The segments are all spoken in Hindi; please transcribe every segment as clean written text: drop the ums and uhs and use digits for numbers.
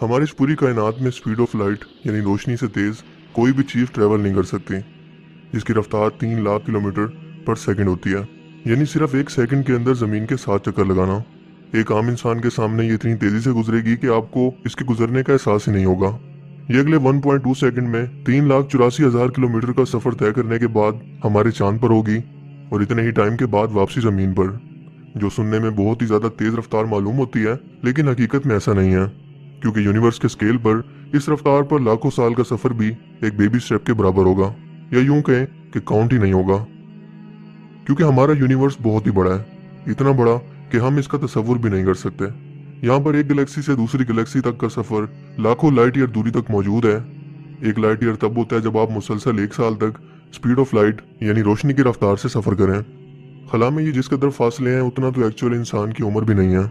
हमारी इस पूरी कायनात में स्पीड ऑफ लाइट यानी रोशनी से तेज कोई भी चीज ट्रेवल नहीं कर सकती, जिसकी रफ्तार 3 लाख किलोमीटर पर सेकंड होती है। यानी सिर्फ 1 सेकंड के अंदर जमीन के 7 चक्कर लगाना। एक आम इंसान के सामने ये इतनी तेजी से गुजरेगी कि आपको इसके गुजरने का एहसास ही नहीं होगा। ये अगले 1.2 सेकंड में 3,84,000 किलोमीटर का सफर तय करने के बाद हमारे चांद पर होगी और इतने ही टाइम के बाद वापसी जमीन पर, जो सुनने में बहुत ही ज्यादा तेज रफ्तार मालूम होती है, लेकिन हकीकत में ऐसा नहीं है, क्योंकि यूनिवर्स के स्केल पर इस रफ्तार पर लाखों साल का सफर भी एक बेबी स्टेप के बराबर होगा, या यूं कहें कि काउंट ही नहीं होगा। क्योंकि हमारा यूनिवर्स बहुत ही बड़ा है, इतना बड़ा कि हम इसका तस्वुर भी नहीं कर सकते। यहाँ पर एक गैलेक्सी से दूसरी गैलेक्सी तक का सफर लाखों लाइट ईयर दूरी तक मौजूद है। एक लाइट ईयर तब होता है जब आप मुसलसल 1 साल तक स्पीड ऑफ लाइट यानी रोशनी की रफ्तार से सफर करें। खला में ये जिस कदर फासले हैं उतना तो एक्चुअल इंसान की उम्र भी नहीं है,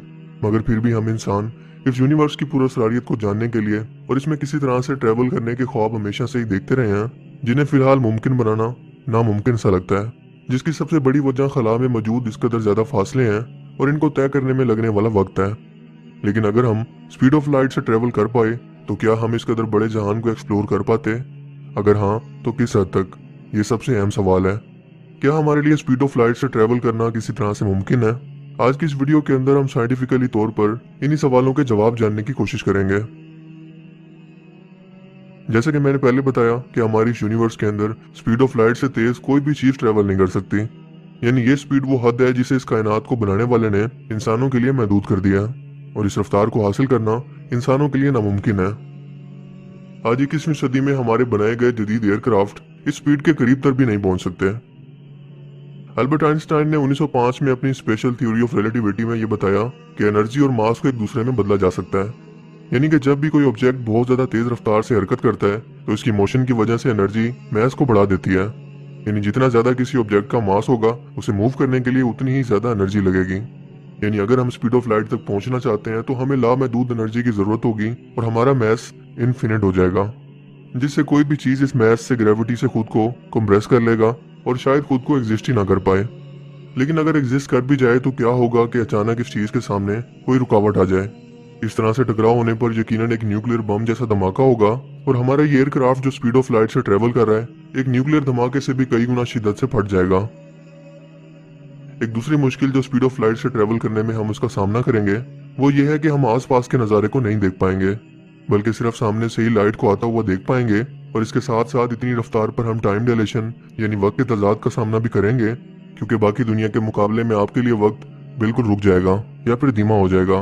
मगर फिर भी हम इंसान इस यूनिवर्स की पुरअसरारियत को जानने के लिए और इसमें किसी तरह से ट्रैवल करने के ख्वाब हमेशा से ही देखते रहे हैं, जिन्हें फिलहाल मुमकिन बनाना नामुमकिन सा लगता है। जिसकी सबसे बड़ी वजह खला में मौजूद इस कदर ज्यादा फासले हैं और इनको तय करने में लगने वाला वक्त है। लेकिन अगर हम स्पीड ऑफ लाइट से ट्रेवल कर पाए तो क्या हम इस कदर बड़े जहान को एक्सप्लोर कर पाते? अगर हाँ तो किस हद तक? ये सबसे अहम सवाल है। क्या हमारे लिए स्पीड ऑफ लाइट से ट्रेवल करना किसी तरह से मुमकिन है? आज की इस वीडियो के अंदर हम साइंटिफिकली तौर पर इन्हीं सवालों के जवाब जानने की कोशिश करेंगे। जैसे कि मैंने पहले बताया कि हमारी इस यूनिवर्स के अंदर स्पीड ऑफ लाइट से तेज कोई भी चीज ट्रेवल नहीं कर सकती। यानी ये स्पीड वो हद है जिसे इस कायनात को बनाने वाले ने इंसानों के लिए महदूद कर दिया है, और इस रफ्तार को हासिल करना इंसानों के लिए नामुमकिन है। आज 21वीं सदी में हमारे बनाए गए जदीद एयरक्राफ्ट इस स्पीड के करीब तक भी नहीं पहुंच सकते। अल्बर्ट आइंस्टाइन ने 1905 में अपनी स्पेशल थ्योरी ऑफ रिलेटिविटी में यह बताया कि एनर्जी और मास को एक दूसरे में बदला जा सकता है। यानी कि जब भी कोई ऑब्जेक्ट बहुत ज्यादा तेज रफ्तार से हरकत करता है तो इसकी मोशन की वजह से एनर्जी मास को बढ़ा देती है। यानी जितना ज्यादा किसी ऑब्जेक्ट का मास होगा उसे मूव करने के लिए उतनी ही ज्यादा एनर्जी लगेगी। यानी अगर हम स्पीड ऑफ लाइट तक पहुंचना चाहते हैं तो हमें लामहदूद एनर्जी की जरूरत होगी और हमारा मास इनफिनिट हो जाएगा, जिससे कोई भी चीज इस मास से ग्रेविटी से खुद को कंप्रेस कर लेगा और शायद खुद को एग्जिस्ट ही ना कर पाए। लेकिन अगर एग्जिस्ट कर भी जाए तो क्या होगा कि अचानक इस चीज के सामने कोई रुकावट आ जाए। इस तरह से टकराव होने पर यकीनन एक न्यूक्लियर बम जैसा धमाका होगा और हमारा ये एयरक्राफ्ट जो स्पीड ऑफ लाइट से ट्रेवल कर रहा है एक न्यूक्लियर धमाके से भी कई गुना शिद्दत से फट जाएगा। एक दूसरी मुश्किल जो स्पीड ऑफ लाइट से ट्रेवल करने में हम उसका सामना करेंगे वो ये है कि हम आसपास के नज़ारे को नहीं देख पाएंगे, बल्कि सिर्फ सामने से ही लाइट को आता हुआ देख पाएंगे। और इसके साथ साथ इतनी रफ्तार पर हम टाइम डायलेशन यानी वक्त के तजाद का सामना भी करेंगे, क्योंकि बाकी दुनिया के मुकाबले में आपके लिए वक्त बिल्कुल रुक जाएगा या फिर धीमा हो जाएगा।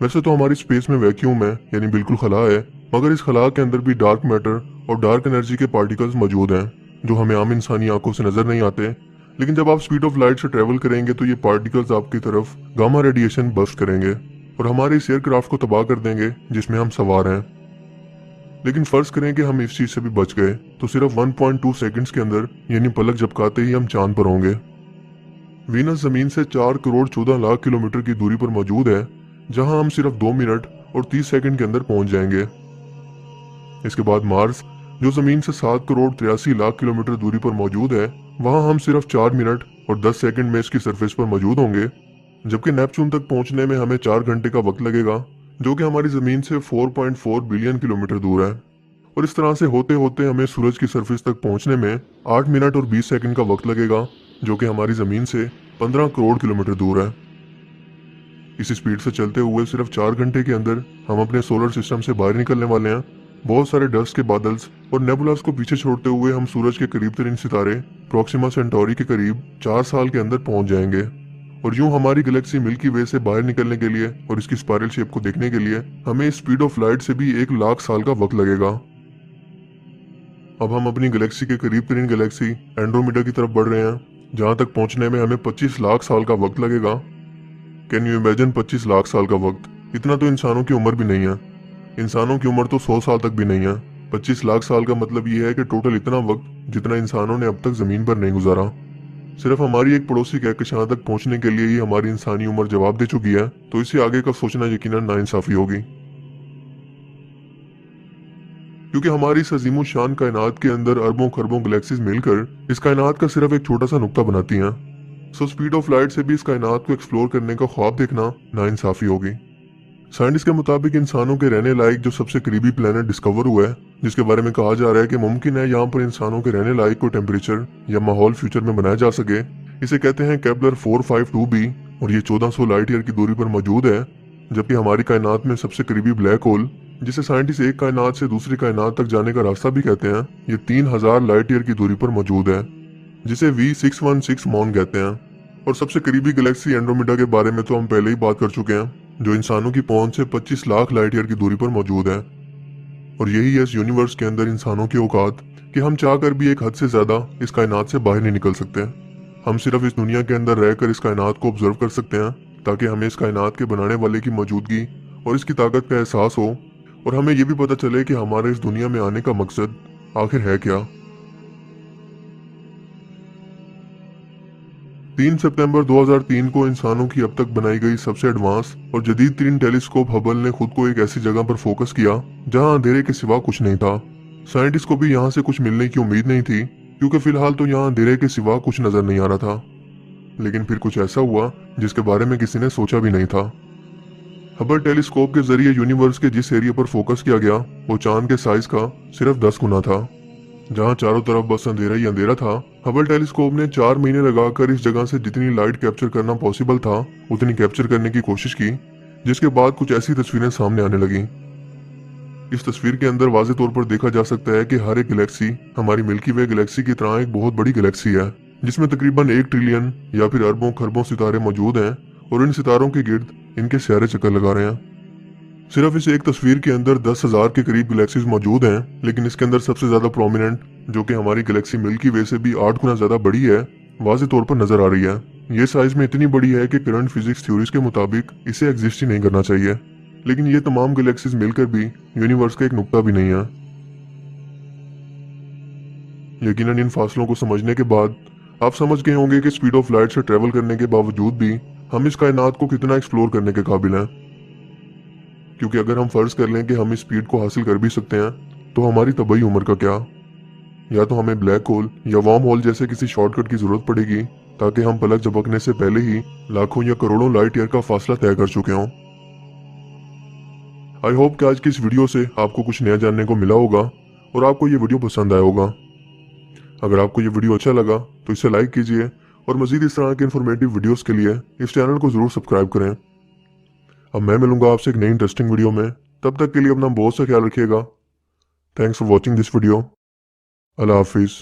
वैसे तो हमारी स्पेस में वैक्यूम है यानी बिल्कुल खला है, मगर इस खला के अंदर भी डार्क मैटर और डार्क एनर्जी के पार्टिकल्स मौजूद हैं जो हमें आम इंसानी आंखों से नजर नहीं आते। लेकिन जब आप स्पीड ऑफ लाइट से ट्रेवल करेंगे तो ये पार्टिकल्स आपकी तरफ गामा रेडिएशन बर्स्ट करेंगे और हमारे इस एयरक्राफ्ट को तबाह कर देंगे जिसमें हम सवार हैं। लेकिन फर्ज करें कि हम इस चीज से भी बच गए तो सिर्फ 1.2 सेकंड्स के अंदर यानी पलक झपकाते ही हम चांद पर होंगे। वीनस जमीन से 4 करोड़ 14 लाख किलोमीटर की दूरी पर मौजूद है, जहां हम सिर्फ 2 मिनट और 30 सेकंड के अंदर पहुंच जाएंगे। इसके बाद मार्स जो जमीन से 7 करोड़ 83 लाख किलोमीटर दूरी पर मौजूद है, वहां हम सिर्फ 4 मिनट और 10 सेकंड में इसकी सरफेस पर मौजूद होंगे। जबकि नेपच्यून तक पहुंचने में हमें 4 घंटे का वक्त लगेगा, जो कि हमारी जमीन से 4.4 बिलियन किलोमीटर दूर है। और इस तरह से होते होते हमें सूरज की सरफेस तक पहुंचने में 8 मिनट और 20 सेकंड का वक्त लगेगा, जो कि हमारी जमीन से 15 करोड़ किलोमीटर दूर है। इसी स्पीड से चलते हुए सिर्फ 4 घंटे के अंदर हम अपने सोलर सिस्टम से बाहर निकलने वाले हैं। बहुत सारे डस्ट के बादल्स और नेबुलास को पीछे छोड़ते हुए हम सूरज के करीब तरीन सितारे प्रोक्सिमा सेंटोरी के करीब 4 साल के अंदर पहुंच जाएंगे। और यूं हमारी गैलेक्सी मिल्की वे से बाहर निकलने के लिए और इसकी स्पाइरल शेप को देखने के लिए हमें स्पीड ऑफ लाइट से भी 1 लाख साल का वक्त लगेगा। अब हम अपनी गैलेक्सी के करीब तरीन गैलेक्सी एंड्रोमेडा की तरफ बढ़ रहे हैं, जहां तक पहुंचने में हमें 25 लाख साल का वक्त लगेगा। कैन यू इमेजिन 25 लाख साल का वक्त? इतना तो इंसानों की उम्र भी नहीं है। इंसानों की उम्र तो 100 साल तक भी नहीं है। 25 लाख साल का मतलब ये है कि टोटल इतना वक्त जितना इंसानों ने अब तक जमीन पर नहीं गुजारा। सिर्फ हमारी एक पड़ोसी कहकशां तक पहुंचने के लिए ही हमारी इंसानी उम्र जवाब दे चुकी है, तो इससे आगे का सोचना यकीनन नाइंसाफी होगी। क्योंकि हमारी इस अजीमुल शान कायनात के अंदर अरबों खरबों गैलेक्सीज मिलकर इस कायनात का सिर्फ एक छोटा सा नुक्ता बनाती हैं। सो स्पीड ऑफ लाइट से भी इस कायनात को एक्सप्लोर करने का ख्वाब देखना नाइंसाफी होगी। साइंटिस्ट के मुताबिक इंसानों के रहने लायक जो सबसे करीबी प्लेनेट डिस्कवर हुआ है, जिसके बारे में कहा जा रहा है कि मुमकिन है यहाँ पर इंसानों के रहने लायक कोई टेम्परेचर या माहौल फ्यूचर में बनाया जा सके, इसे कहते हैं केपलर 452b और ये 1400 लाइट ईयर की दूरी पर मौजूद है। जबकि हमारी कायनात में सबसे करीबी ब्लैक होल, जिसे साइंटिस्ट एक कायनात से दूसरी कायनात तक जाने का रास्ता भी कहते हैं, ये 3000 लाइट ईयर की दूरी पर मौजूद है, जिसे V616 मॉन कहते हैं। और सबसे करीबी गैलेक्सी एंड्रोमेडा के बारे में तो हम पहले ही बात कर चुके हैं, जो इंसानों की पहुंच से 25 लाख लाइट ईयर की दूरी पर मौजूद है। और यही है इस यूनिवर्स के अंदर इंसानों की औकात कि हम चाहकर भी एक हद से ज्यादा इस कायनात से बाहर नहीं निकल सकते। हम सिर्फ इस दुनिया के अंदर रहकर इस कायनात को ऑब्जर्व कर सकते हैं, ताकि हमें इस कायनात के बनाने वाले की मौजूदगी और इसकी ताकत का एहसास हो, और हमें यह भी पता चले कि हमारे इस दुनिया में आने का मकसद आखिर है क्या। 3 सितंबर 2003 को इंसानों की अब तक बनाई गई सबसे एडवांस और जदीद तरीन टेलीस्कोप हबल ने खुद को एक ऐसी जगह पर फोकस किया जहां अंधेरे के सिवा कुछ नहीं था। साइंटिस्ट को भी यहां से कुछ मिलने की उम्मीद नहीं थी, क्योंकि फिलहाल तो यहां अंधेरे के सिवा कुछ नजर नहीं आ रहा था। लेकिन फिर कुछ ऐसा हुआ जिसके बारे में किसी ने सोचा भी नहीं था। हबल टेलीस्कोप के जरिए यूनिवर्स के जिस एरिया पर फोकस किया गया वो चांद के साइज का सिर्फ 10 गुना था। जहां चारों तरफ बस अंधेरा ही अंधेरा था, हबल टेलीस्कोप ने 4 महीने लगाकर इस जगह से जितनी लाइट कैप्चर करना पॉसिबल था उतनी कैप्चर करने की कोशिश की, जिसके बाद कुछ ऐसी तस्वीरें सामने आने लगी। इस तस्वीर के अंदर वाज़ेह तौर पर देखा जा सकता है कि हर एक गैलेक्सी हमारी मिल्की वे गैलेक्सी की तरह एक बहुत बड़ी गैलेक्सी है, जिसमें तकरीबन 1 ट्रिलियन या फिर अरबों खरबों सितारे मौजूद हैं, और इन सितारों के गिर्द इनके सियारे चक्कर लगा रहे हैं। सिर्फ इस एक तस्वीर के अंदर 10,000 के करीब गैलेक्सीज मौजूद हैं, लेकिन इसके अंदर सबसे ज्यादा प्रोमिनेंट, जो कि हमारी गैलेक्सी मिल्की वे से भी 8 गुना ज्यादा बड़ी है, वाज़ेह तौर पर नजर आ रही है। ये साइज में इतनी बड़ी है कि करंट फिजिक्स थ्योरीज के मुताबिक इसे एग्जिस्ट ही नहीं करना चाहिए। लेकिन ये तमाम गैलेक्सीज मिलकर भी यूनिवर्स का एक नुक्ता भी नहीं है। यकीनन इन फासलों को समझने के बाद आप समझ गए होंगे कि स्पीड ऑफ लाइट से ट्रेवल करने के बावजूद भी हम इस कायनात को कितना एक्सप्लोर करने के काबिल हैं। क्योंकि अगर हम फर्ज कर लें कि हम इस स्पीड को हासिल कर भी सकते हैं, तो हमारी तबाही उम्र का क्या। या तो हमें ब्लैक होल या वार्म होल जैसे किसी शॉर्टकट की जरूरत पड़ेगी, ताकि हम पलक झपकने से पहले ही लाखों या करोड़ों लाइट ईयर का फासला तय कर चुके हों। आई होप कि आज की इस वीडियो से आपको कुछ नया जानने को मिला होगा और आपको ये वीडियो पसंद आया होगा। अगर आपको ये वीडियो अच्छा लगा तो इसे लाइक कीजिए, और मजीद इस तरह के इन्फॉर्मेटिव वीडियोस के लिए इस चैनल को जरूर सब्सक्राइब करें। अब मैं मिलूंगा आपसे एक नई इंटरेस्टिंग वीडियो में। तब तक के लिए अपना बहुत सा ख्याल रखिएगा। Thanks for watching this video. अल्लाह हाफिज़।